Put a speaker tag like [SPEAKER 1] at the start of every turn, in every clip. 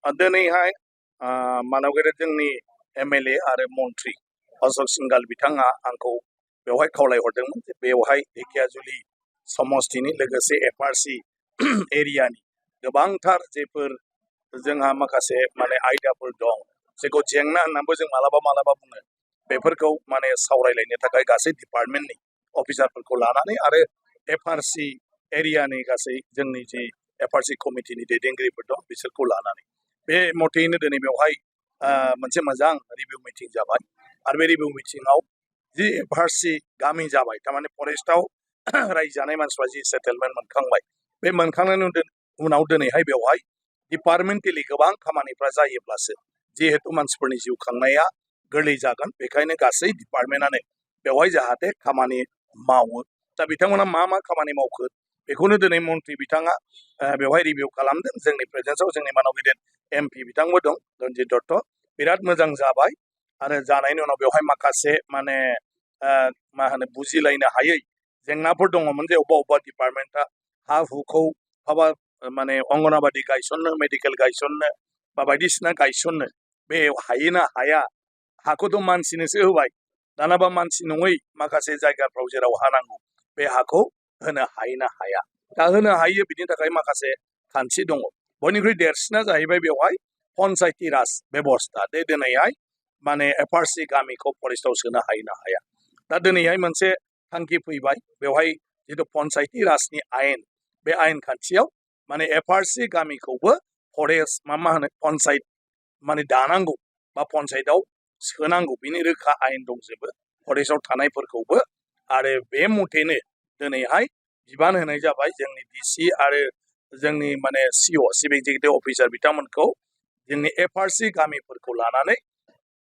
[SPEAKER 1] दिनैहाय मानवगिरि जोंनि एमएलए आरो मन्त्रि अशोक सिंघाल बिथाङा आंखौ बेवहाय खावलायहरदोंमोन जे बेवहाय धेकियाजुलि समस्तिनि लोगोसे एफआरसि एरियानि गोबांथार जेफोर जोंहा माखासे माने आयदाफोर दं जेखौ जेंना होननानैबो जों मालाबा बुङो बेफोरखौ माने सावरायलायनो थाखाय गासै डिपार्टमेन्टनि अफिसारफोरखौ लानानै आरो एफआरसि एरियानि गासै जोंनि जे एफआरसि कमिटिनि दैदेनगिरिफोर दं बिसोरखौ लानानै बे मथेयैनो दिनै बेवहाय मोनसे मोजां रिभिउ मिटिं जाबाय आरो बे रिभिउ मिटिंआव जि एफआरसि गामि जाबाय थारमाने फरेस्टआव रायजो जानाय मानसिफ्रा जि सेटेलमेन्ट मोनखांबाय बे मोनखांनायनि उनाव दिनैहाय बेवहाय डिपार्टमेन्टेलि गोबां खामानिफ्रा जायोब्लासो जिहेतु मानसिफोरनि जिउ खांनाया गोरलै जागोन बेखायनो गासै डिपार्टमेन्टआनो बेवहाय जाहाथे खामानि मावो दा बिथांमोना मा खामानि मावखो बेखौनो दिनै मन्त्रि बिथाङा बेवहाय रिभिउ खालामदों जोंनि प्रेजेन्सआव जोंनि मानाव गिदिर एमपि बिथांबो दं रन्जित दत्त बिराद मोजां जाबाय आरो जानायनि उनाव बेवहाय माखासे माने मा होनो बुजिलायनो हायै जेंनाफोर दङमोन जे अबेबा डिपार्टमेन्टआ हा हुखौ माबा माने अंगनाबादि गायसननो मेडिकेल गायसननो बा बायदिसिना गायसननो बे हायो ना हाया हाखौथ' मानसिनोसो होबाय दानाबा मानसि नङै माखासे जायगाफ्राव जेराव हा नांगौ बे हाखौ होनो हायो ना हाया दा होनो हायो बिनि थाखाय माखासे खान्थि दङ बयनिख्रुइ देरसिना जाहैबाय बेवहाय पन्सायती राज बेबस्था बे दिनैहाय माने एफआरसि गामिखौ फरेस्टआव सोनो हायो ना हाया दा दिनैहाय मोनसे थांखि फैबाय बेवहाय जिथु पन्सायती राजनि आयेन बे आयेन खान्थियाव माने एफआरसि गामिखौबो फरेस्ट मा होनो पन्सायत माने दानांगौ बा पन्सायतआव सोनांगौ बिनि रोखा आयेन दंजोबो फरेस्टआव थानायफोरखौबो आरो बे मथेनो दिनैहाय बिबान होनाय जाबाय जोंनि डिसि आरो जोंनि माने सिअ चिफ एक्जिकिउटिभ अफिसार बिथांमोनखौ जोंनि एफआरसि गामिफोरखौ लानानै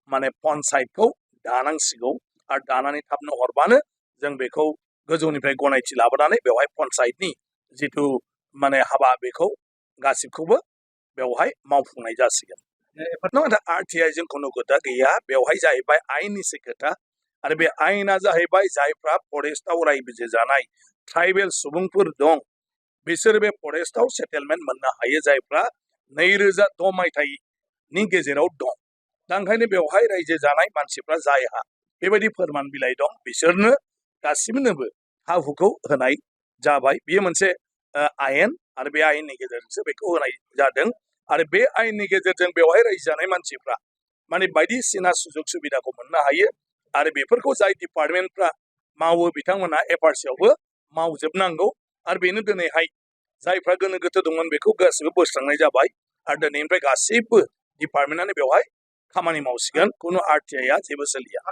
[SPEAKER 1] माने पन्सायतखौ दानांसिगौ आरो दानानै थाबनो हरबानो जों बेखौ गोजौनिफ्राय गनायथि लाबोनानै बेवहाय पन्सायतनि जिथु माने हाबा बेखौ गासिबखौबो बेवहाय मावफुंनाय जासिगोन नाथाय आरटिआइजों खुनु खोथा गैया बेवहाय जाहैबाय आयेननिसो खोथा आरो बे आयेना जाहैबाय जायफ्रा फरेस्टआव रायजो जानाय ट्राइबेल सुबुंफोर दं बिसोर बे फरेस्टआव सेटेलमेन्ट मोननो हायो जायफ्रा 2006 मायथाइनि गेजेराव दं दा ओंखायनो बेवहाय रायजो जानाय मानसिफ्रा जायहा बेबायदि फोरमान बिलाइ दं बिसोरनो गासिबनोबो हा हुखौ होनाय जाबाय बेयो मोनसे आयेन आरो बे आयेननि गेजेरजोंसो बेखौ होनाय जादों आरो बे आयेननि गेजेरजों बेवहाय रायजो जानाय मानसिफ्रा माने बायदिसिना सुजुग सुबिदाखौ मोननो हायो आरो बेफोरखौ जाय डिपार्टमेन्टफ्रा मावो बिथांमोना एफआरसियावबो मावजोबनांगौ आरो बेनो दिनैहाय जायफ्रा गोनो गोथो दंमोन बेखौ गासिबो बोस्रांनाय जाबाय आरो दिनैनिफ्राय गासैबो डिपार्टमेन्टआनो बेवहाय खामानि मावसिगोन खुनु आरटिआइआ जेबो सोलिया